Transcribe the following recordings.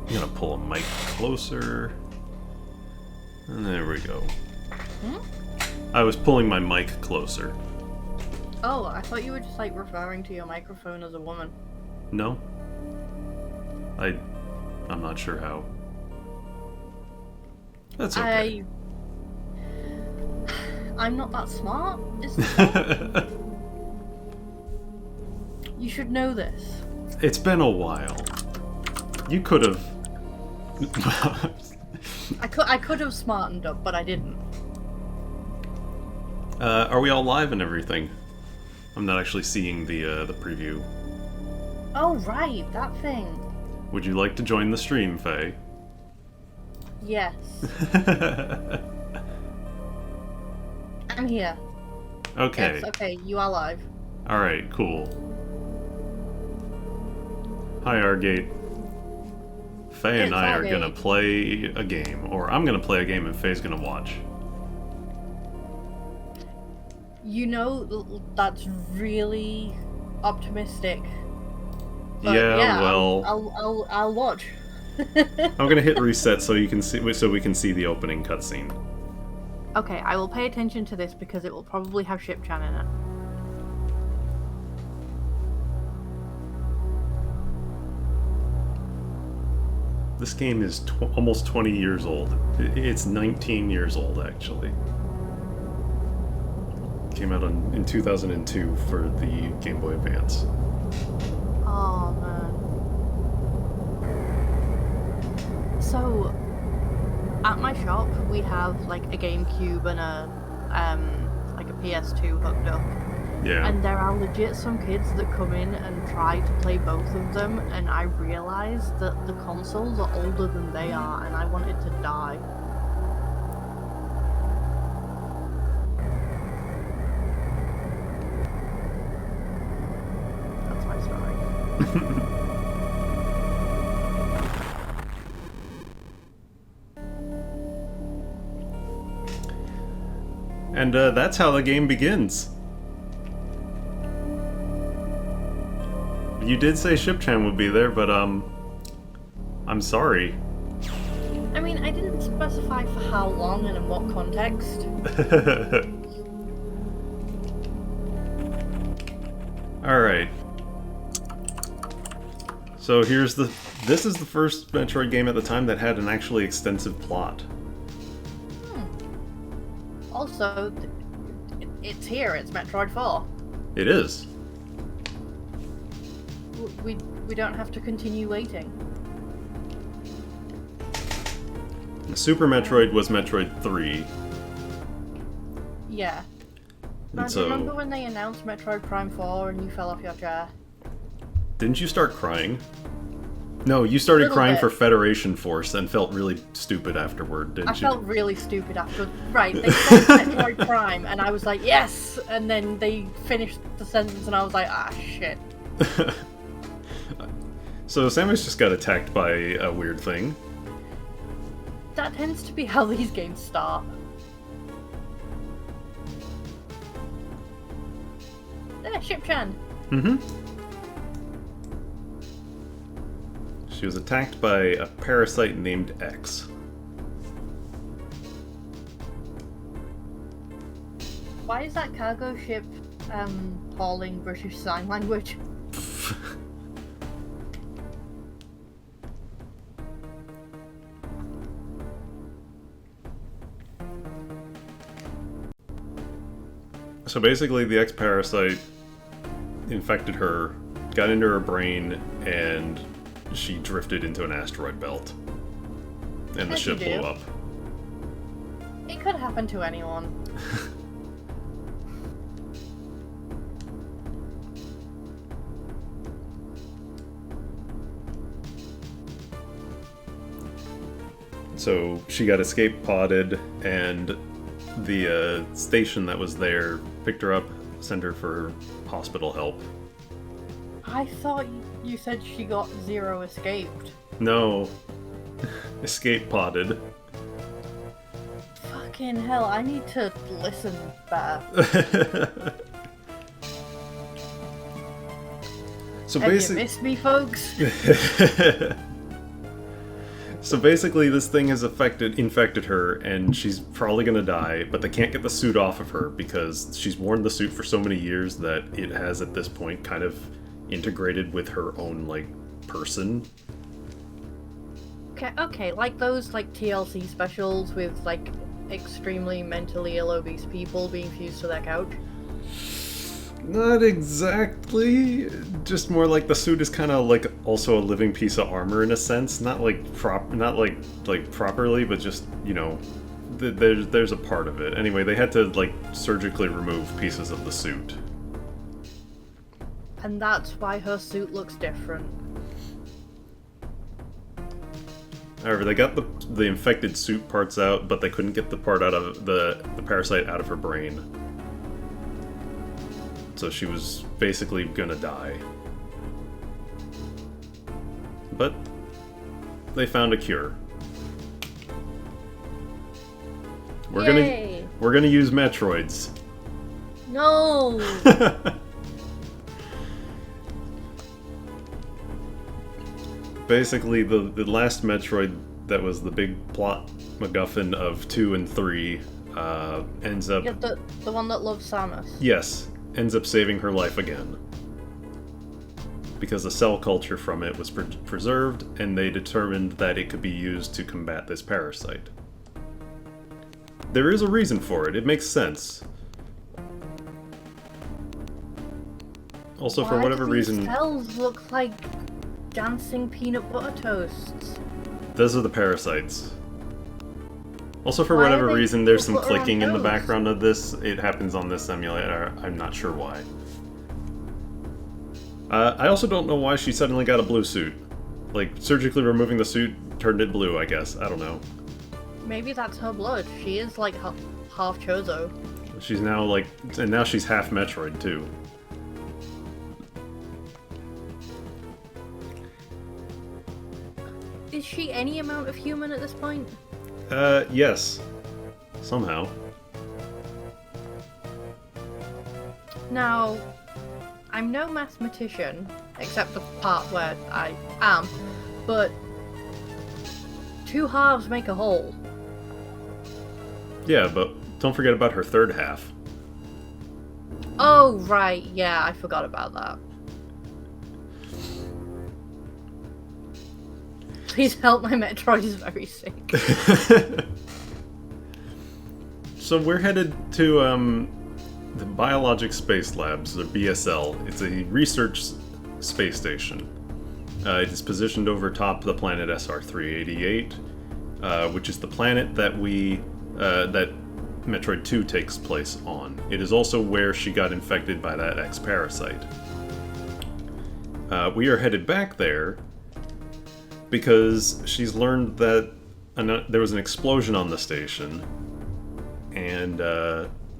I'm gonna pull a mic closer. And there we go. I was pulling my mic closer. Oh, I thought you were just like referring to your microphone as a woman. No? I'm not sure how. That's okay. I'm not that smart. You should know this. It's been a while. You could have. I could have smartened up, but I didn't. Are we all live and everything? I'm not actually seeing the preview. Oh right, that thing. Would you like to join the stream, Faye? Yes. I'm here. Okay. Yes, okay, you are live. Alright, cool. Hi, Argate. Faye and I are gonna play a game. Or I'm gonna play a game and Faye's gonna watch. You know, that's really optimistic. But yeah, well... I'll watch. I'm gonna hit reset so you can see, so we can see the opening cutscene. Okay, I will pay attention to this because it will probably have ShipChan in it. This game is almost 20 years old. It's 19 years old, actually. Came out in 2002 for the Game Boy Advance. Oh man. So, at my shop we have like a GameCube and a PS2 hooked up. Yeah. And there are legit some kids that come in and try to play both of them, and I realize that the consoles are older than they are, and I wanted to die. That's my story. And that's how the game begins. You did say ShipChan would be there, but I'm sorry. I mean, I didn't specify for how long and in what context. Alright. So here's this is the first Metroid game at the time that had an actually extensive plot. Also, it's here, it's Metroid 4. It is. We don't have to continue waiting. Super Metroid was Metroid 3. Yeah. And I remember when they announced Metroid Prime 4 and you fell off your chair? Didn't you start crying? No, you started crying for Federation Force and felt really stupid afterward, didn't you? I felt really stupid afterward. Right, they said Metroid Prime and I was like, yes! And then they finished the sentence and I was like, ah, shit. So Samus just got attacked by a weird thing. That tends to be how these games start. There, ShipChan. Mm-hmm. She was attacked by a parasite named X. Why is that cargo ship hauling British Sign Language? So basically the X-Parasite infected her, got into her brain, and she drifted into an asteroid belt. And the ship blew up. It could happen to anyone. So she got escape podded, and the station that was there picked her up, sent her for hospital help. I thought you said she got zero escaped. No. Escape podded. Fucking hell, I need to listen better. So Have basically, you missed me, folks? So basically, this thing has infected her, and she's probably gonna die. But they can't get the suit off of her because she's worn the suit for so many years that it has, at this point, kind of integrated with her own like person. Okay, like those like TLC specials with like extremely mentally ill obese people being fused to their couch. Not exactly. Just more like the suit is kind of like also a living piece of armor in a sense. Not like properly, but just, you know, there's a part of it. Anyway, they had to like surgically remove pieces of the suit. And that's why her suit looks different. However, they got the infected suit parts out, but they couldn't get the part out of the parasite out of her brain. So she was basically gonna die. But they found a cure. We're gonna use Metroids. No. Basically, the last Metroid that was the big plot MacGuffin of 2 and 3 ends up... Yeah, the one that loves Samus. Yes, ends up saving her life again. Because the cell culture from it was preserved, and they determined that it could be used to combat this parasite. There is a reason for it, it makes sense. Also, for whatever reason... Why do these cells look like dancing peanut butter toasts? Those are the parasites. Also, for whatever reason, there's some clicking in the background of this. It happens on this emulator. I'm not sure why. I also don't know why she suddenly got a blue suit. Like, surgically removing the suit turned it blue, I guess. I don't know. Maybe that's her blood. She is, like, half Chozo. She's now, like... And now she's half Metroid, too. Is she any amount of human at this point? Yes. Somehow. Now, I'm no mathematician, except the part where I am, but 2 halves make a whole. Yeah, but don't forget about her third half. Oh, right, yeah, I forgot about that. Please help, my Metroid is very sick. So we're headed to the Biologic Space Labs, or BSL. It's a research space station. It is positioned over top the planet SR-388, which is the planet that that Metroid 2 takes place on. It is also where she got infected by that X-parasite. We are headed back there because she's learned that there was an explosion on the station, and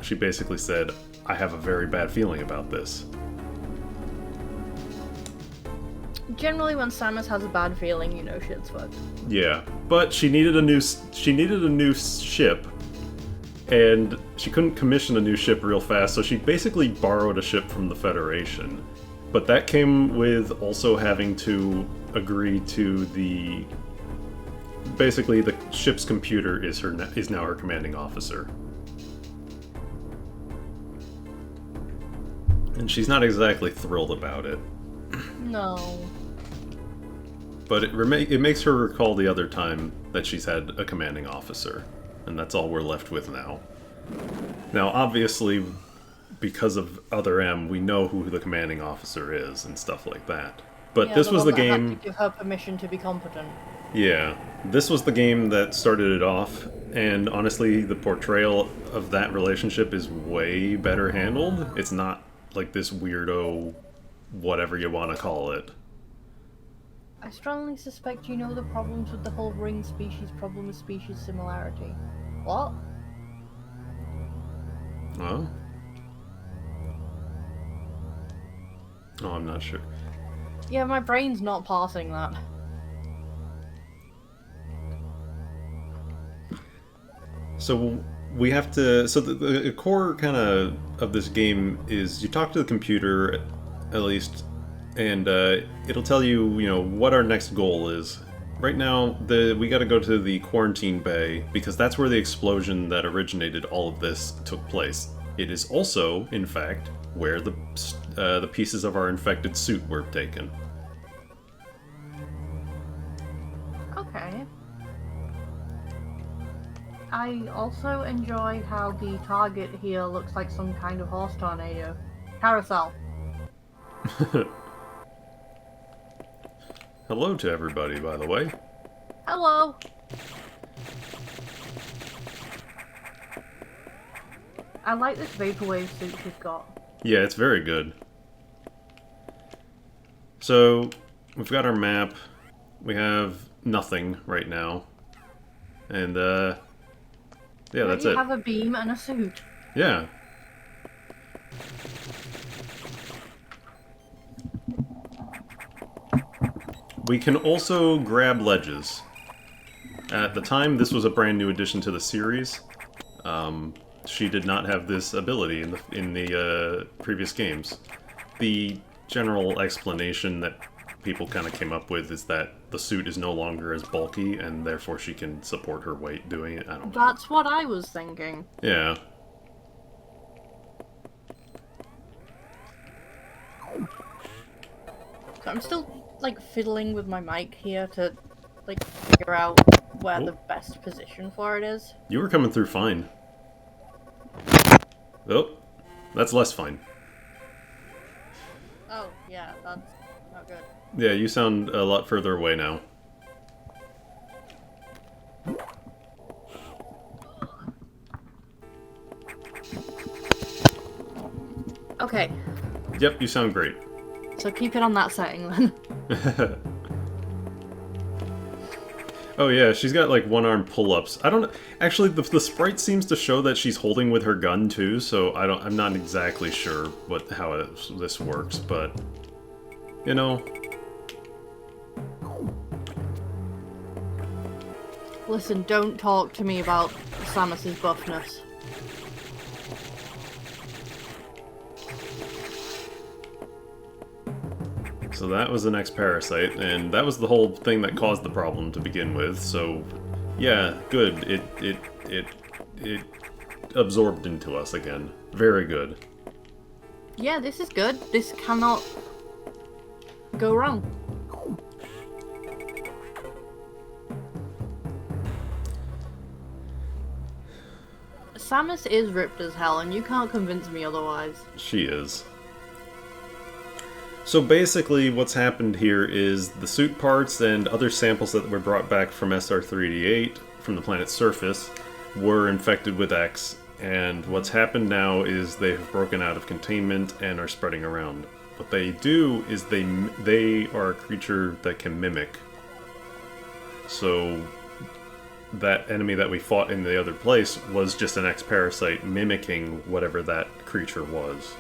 she basically said, I have a very bad feeling about this. Generally, when Samus has a bad feeling, you know shit's fucked. Yeah, but she needed a new ship, and she couldn't commission a new ship real fast, so she basically borrowed a ship from the Federation. But that came with also having to agree to the... Basically, the ship's computer is now her commanding officer. And she's not exactly thrilled about it. No. But it makes her recall the other time that she's had a commanding officer. And that's all we're left with now. Now, obviously, because of Other M, we know who the commanding officer is and stuff like that. But yeah, this was the game... Had to give her permission to be competent. Yeah. This was the game that started it off, and honestly, the portrayal of that relationship is way better handled. It's not like this weirdo, whatever you want to call it. I strongly suspect you know the problems with the whole ring species problem of species similarity. What? Oh? Oh, I'm not sure. Yeah, my brain's not parsing that. So we have to... So the core kind of this game is you talk to the computer, at least, and it'll tell you, you know, what our next goal is. right now, we got to go to the quarantine bay because that's where the explosion that originated all of this took place. It is also, in fact, where the pieces of our infected suit were taken. Okay. I also enjoy how the target here looks like some kind of horse tornado. Carousel. Hello to everybody, by the way. Hello! I like this vaporwave suit she's got. Yeah, it's very good. So, we've got our map. We have nothing right now. And, yeah, that's You it. have a beam and a suit. Yeah. We can also grab ledges. At the time, this was a brand new addition to the series. She did not have this ability in the previous games. The general explanation that people kind of came up with is that the suit is no longer as bulky, and therefore she can support her weight doing it. I don't know. That's what I was thinking. Yeah. So I'm still, like, fiddling with my mic here to, like, figure out where the best position for it is. You were coming through fine. Oh, that's less fine. Oh, yeah, that's not good. Yeah, you sound a lot further away now. Okay, Yep, you sound great. so keep it on that setting then. Oh yeah, she's got like one-arm pull-ups. I don't actually. The sprite seems to show that she's holding with her gun too, so I'm not exactly sure how this works, but you know. Listen, don't talk to me about Samus's buffness. So that was the next parasite, and that was the whole thing that caused the problem to begin with. So, yeah, good. It absorbed into us again. Very good. Yeah, this is good. This cannot go wrong. Samus is ripped as hell, and you can't convince me otherwise. She is. So basically what's happened here is the suit parts and other samples that were brought back from SR-388 from the planet's surface were infected with X, and what's happened now is they have broken out of containment and are spreading around. What they do is they are a creature that can mimic. So that enemy that we fought in the other place was just an X-parasite mimicking whatever that creature was.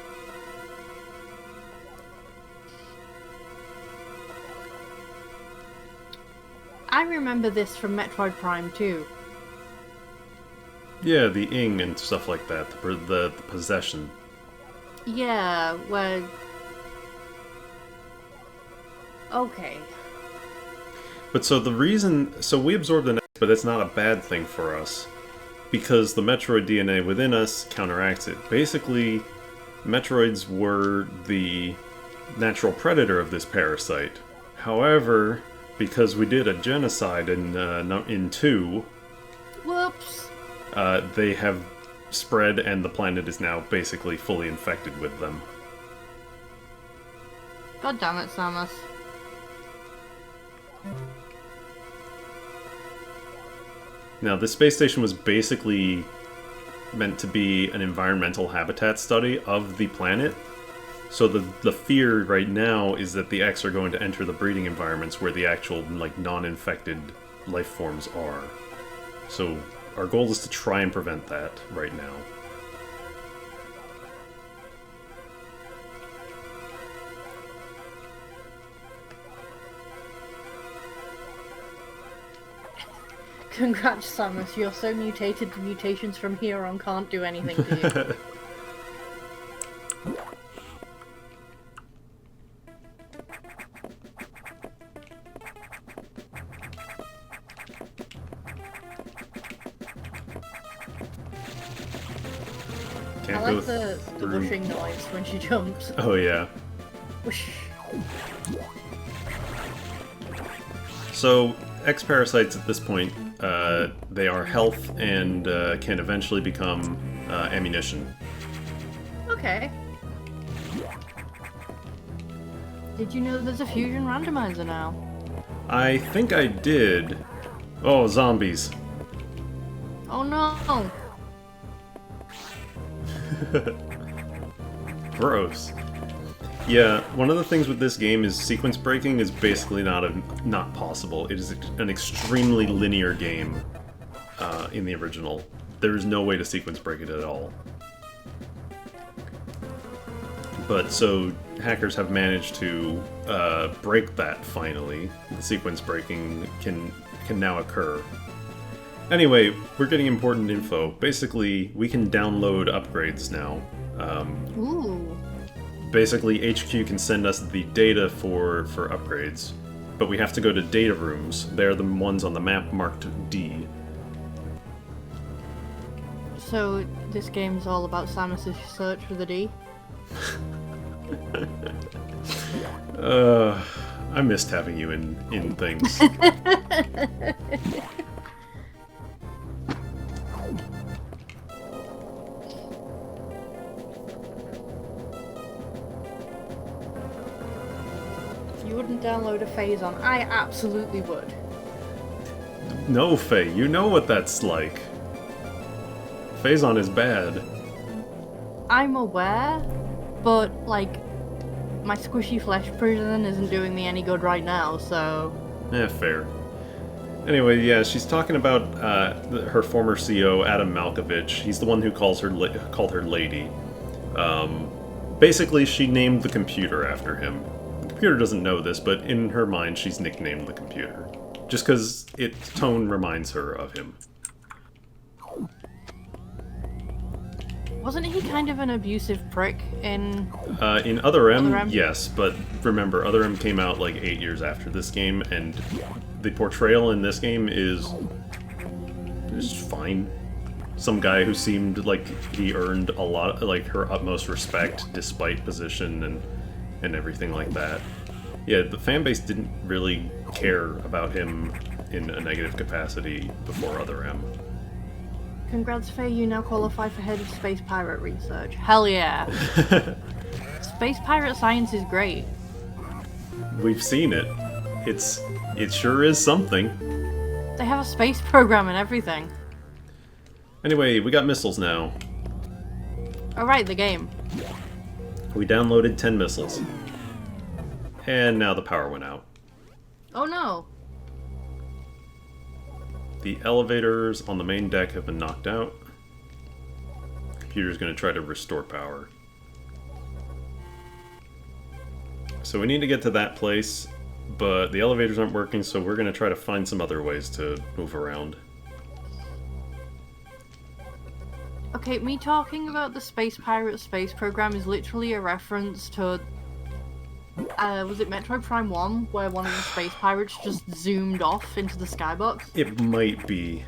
I remember this from Metroid Prime 2. Yeah, the ing and stuff like that, the possession. Yeah, where... Okay. But so we absorbed an X, but it's not a bad thing for us, because the Metroid DNA within us counteracts it. Basically, Metroids were the natural predator of this parasite. However, because we did a genocide in 2, Whoops. they have spread, and the planet is now basically fully infected with them. God damn it, Samus. Now, this space station was basically meant to be an environmental habitat study of the planet. So the fear right now is that the X are going to enter the breeding environments where the actual, like, non-infected life forms are. So our goal is to try and prevent that right now. Congrats, Samus. You're so mutated, the mutations from here on can't do anything to you. Can't I go like the through. whooshing noise when she jumps. Oh yeah. Whoosh. So X-Parasites at this point, they are health and can eventually become ammunition. Okay. Did you know there's a fusion randomizer now? I think I did. Oh, zombies. Oh no! Gross. Yeah, one of the things with this game is sequence breaking is basically not possible. It is an extremely linear game in the original. There is no way to sequence break it at all. But so hackers have managed to break that finally. The sequence breaking can now occur. Anyway, we're getting important info. Basically, we can download upgrades now. Ooh. Basically, HQ can send us the data for upgrades, but we have to go to data rooms. They're the ones on the map marked D. So this game's all about Samus's search for the D? I missed having you in things. You wouldn't download a Phazon. I absolutely would. No, Faye, you know what that's like. Phazon is bad. I'm aware, but like, my squishy flesh prison isn't doing me any good right now, so... Fair. Anyway, yeah, she's talking about her former CEO, Adam Malkovich. He's the one who called her Lady. Basically, she named the computer after him. The computer doesn't know this, but in her mind, she's nicknamed the computer. Just because its tone reminds her of him. Wasn't he kind of an abusive prick in... In Other M, Other M? yes, but remember, Other M came out like 8 years after this game, and the portrayal in this game is fine. Some guy who seemed like he earned a lot, like her utmost respect despite position and everything like that. Yeah, the fan base didn't really care about him in a negative capacity before Other M. Congrats, Faye, you now qualify for head of space pirate research. Hell yeah. Space pirate science is great. We've seen it. It sure is something. They have a space program and everything. Anyway, we got missiles now. Alright, the game. We downloaded 10 missiles. And now the power went out. Oh no. The elevators on the main deck have been knocked out. The computer's going to try to restore power. So we need to get to that place, but the elevators aren't working, so we're going to try to find some other ways to move around. Okay, me talking about the Space Pirate space program is literally a reference to... was it Metroid Prime 1, where one of the space pirates just zoomed off into the skybox? It might be.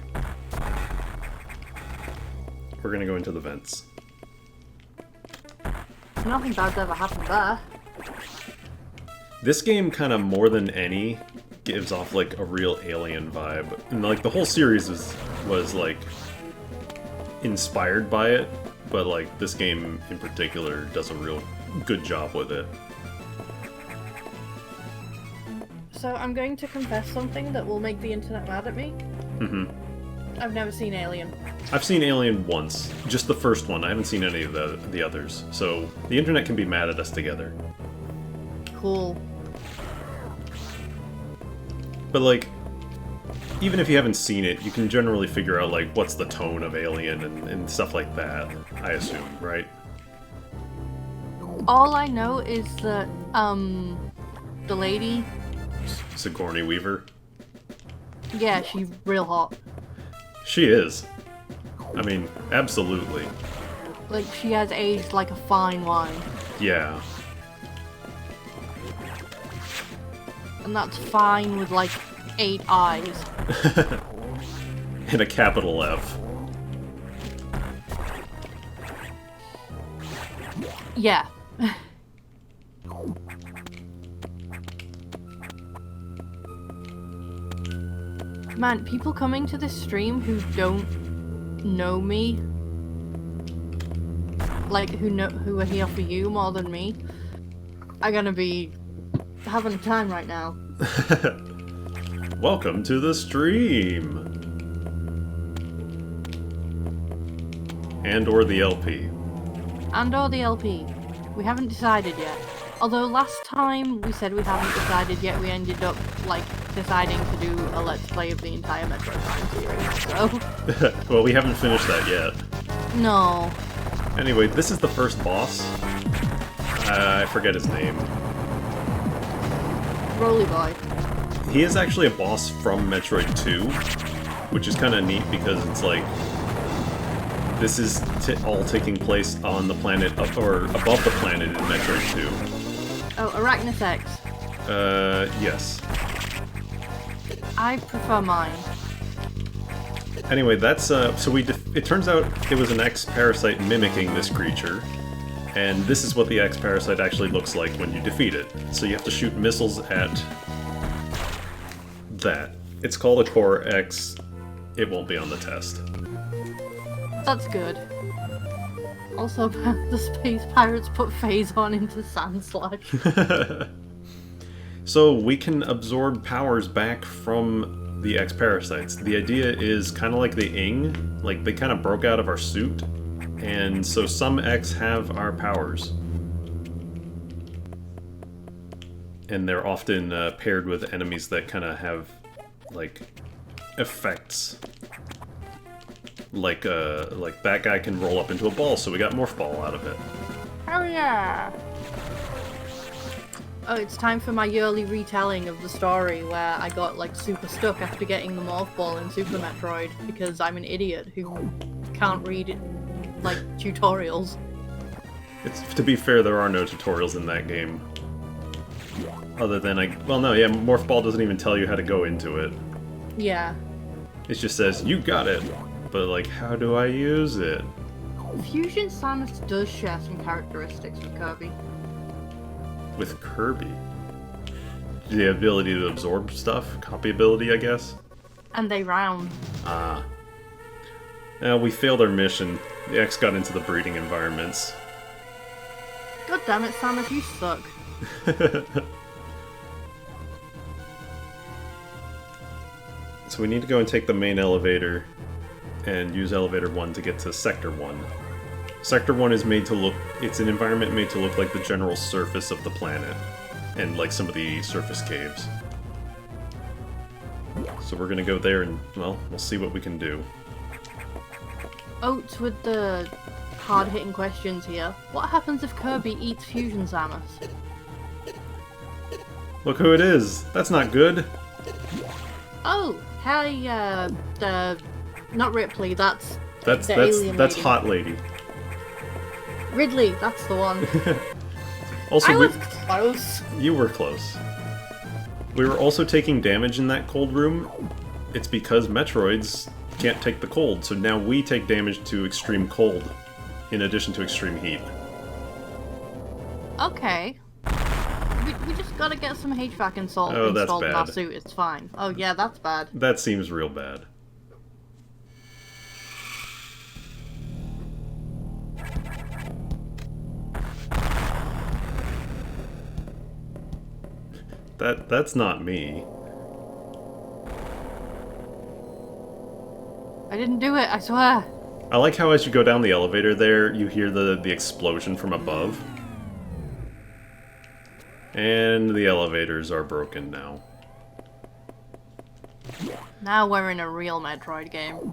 We're going to go into the vents. Nothing bad's ever happened there. This game kind of more than any gives off like a real Alien vibe. And like the whole series was like inspired by it, but like this game in particular does a real good job with it. So I'm going to confess something that will make the internet mad at me. Mm-hmm. I've never seen Alien. I've seen Alien once, just the first one. I haven't seen any of the others, so the internet can be mad at us together. Cool. But like, even if you haven't seen it, you can generally figure out like what's the tone of Alien and stuff like that, I assume, right? All I know is that, the lady... Sigourney Weaver? Yeah, she's real hot. She is. I mean, absolutely. Like, she has aged like a fine wine. Yeah. And that's fine with like 8 eyes. And a capital F. Yeah. Man, people coming to this stream who don't know me, like who are here for you more than me, are gonna be having a time right now. Welcome to the stream! And or the LP. And or the LP. We haven't decided yet. Although last time we said we haven't decided yet, we ended up, like, deciding to do a Let's Play of the entire Metroid Prime series, so... Well, we haven't finished that yet. No. Anyway, this is the first boss. I forget his name. Roly Boy. He is actually a boss from Metroid 2, which is kind of neat because it's like... This is all taking place on the planet, or above the planet in Metroid 2. Oh, Arachnus X. Yes. I prefer mine. Anyway, that's, so it turns out it was an X-Parasite mimicking this creature, and this is what the X-Parasite actually looks like when you defeat it. So you have to shoot missiles at that. It's called a Core X. It won't be on the test. That's good. Also, the space pirates put Phazon into Sand Slash. So we can absorb powers back from the X-Parasites. The idea is kind of like the Ing, like they kind of broke out of our suit, and so some X have our powers. And they're often paired with enemies that kind of have, like, effects. Like that guy can roll up into a ball, so we got Morph Ball out of it. Oh yeah! Oh, it's time for my yearly retelling of the story where I got, like, super stuck after getting the Morph Ball in Super Metroid because I'm an idiot who can't read, like, tutorials. To be fair, there are no tutorials in that game. Other than, well, no, yeah, Morph Ball doesn't even tell you how to go into it. Yeah. It just says, you got it! But, like, how do I use it? Fusion Samus does share some characteristics with Kirby. With Kirby? The ability to absorb stuff? Copy ability, I guess? And they round. Ah. We failed our mission. The X got into the breeding environments. God damn it, Samus, you suck. So we need to go and take the main elevator and use elevator 1 to get to Sector 1. Sector 1 is made to look... It's an environment made to look like the general surface of the planet. And like some of the surface caves. So we're gonna go there and, well, we'll see what we can do. Oats with the hard-hitting questions here. What happens if Kirby eats Fusion Samus? Look who it is! That's not good! Oh, hey, not Ripley, that's the alien that's lady. Hot Lady. Ridley, that's the one. Also, I was close. You were close. We were also taking damage in that cold room. It's because Metroids can't take the cold, so now we take damage to extreme cold, in addition to extreme heat. Okay. We just gotta get some HVAC installed Oh, that's in our bad. suit, it's fine. Oh yeah, that's bad. That seems real bad. That's not me. I didn't do it, I swear. I like how as you go down the elevator there, you hear the explosion from above. And the elevators are broken now. Now we're in a real Metroid game.